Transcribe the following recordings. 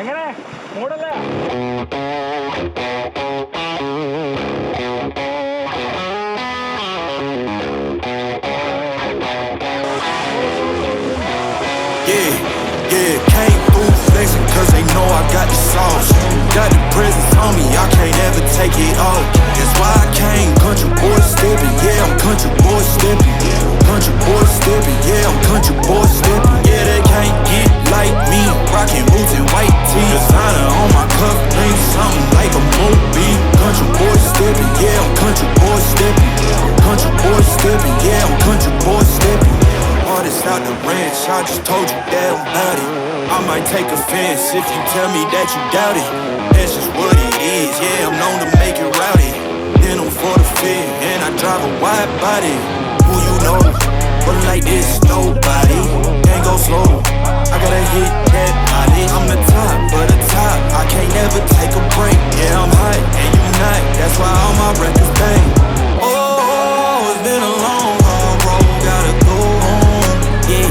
എങ്ങനെ മൂടല്ലേ? Yeah, came through flexing cause they know I got the sauce. Got the presence on me, I can't ever take it off. That's why I came country boy stepping, yeah, I'm country boy stepping. Country boy stepping, yeah, I'm country boy stepping. Yeah, they can't get like me, rockin' boots and white tee. Designer on my cuff, ain't something like a movie. Country boy stepping, yeah, I'm country boy stepping. Country boy stepping, yeah, I'm country boy stepping. Artist out the ranch, I just told you that I'm about it. I might take offense if you tell me that you doubt it. That's just what it is, yeah, I'm known to make it rowdy. Then I'm for the fit, and I drive a wide body. Who you know, but like this, nobody. Can't go slow, I gotta hit that body. I'm the top, but the top, I can't never take a break. Yeah, I'm hot, and you not, that's why all my records bang. Oh, it's been a long, hard road, gotta go home. Yeah.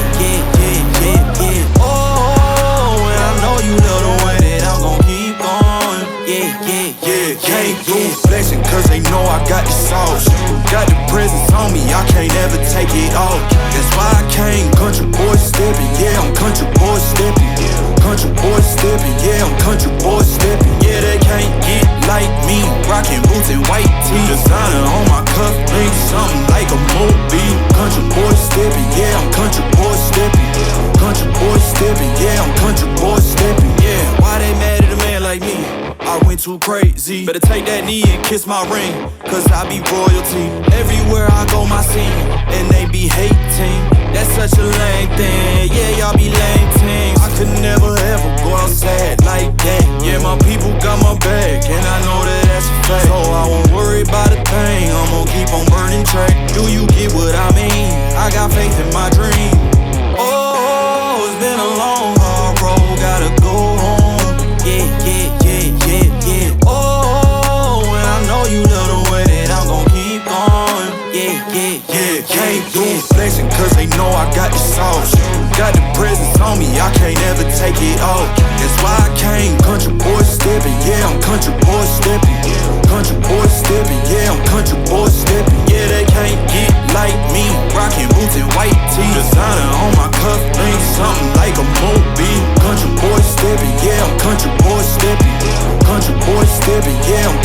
Oh, and I know you love the way that I'm gon' keep going. Yeah. Came through flexing cause they know I got the sauce. Got the presence on me, I can't ever take it off. That's why I came country boy stepping. Yeah, I'm country boy stepping. Country boy stepping, yeah, I'm country boy stepping. Yeah, they can't get like me, rockin' boots and white tee. Designer on my cuff, ain't something like a movie. Country boy stepping, yeah, I'm country boy stepping. Country boy stepping, yeah, I'm country boy stepping. Yeah, why they mad at a man like me? I went too crazy. Better take that knee and kiss my ring, cause I be royalty. Everywhere I go, my scene, and they be hating. That's such a lame thing, yeah, y'all be lame teams. I could never ever go outside like that. Yeah, my people got my back, and I know that that's a fact. So I won't worry about a thing, I'm gon' keep on burning track. Do you get what I mean? I got faith in my dream. Oh, it's been a long, hard road, gotta go home. Yeah. Oh, and I know you love the way that I'm gon' keep going. Yeah. Came through flexing cause they know I got the sauce. Got the presence on me, I can't ever take it off. That's why I came country boy stepping. Yeah, I'm country boy stepping. Country boy stepping, yeah, I'm country boy stepping. Yeah, they can't get like me, rockin' boots and white tee. Designer on my cuff, ain't something like a movie. Country boy stepping, yeah, I'm country boy stepping. Country boy stepping, yeah, I'm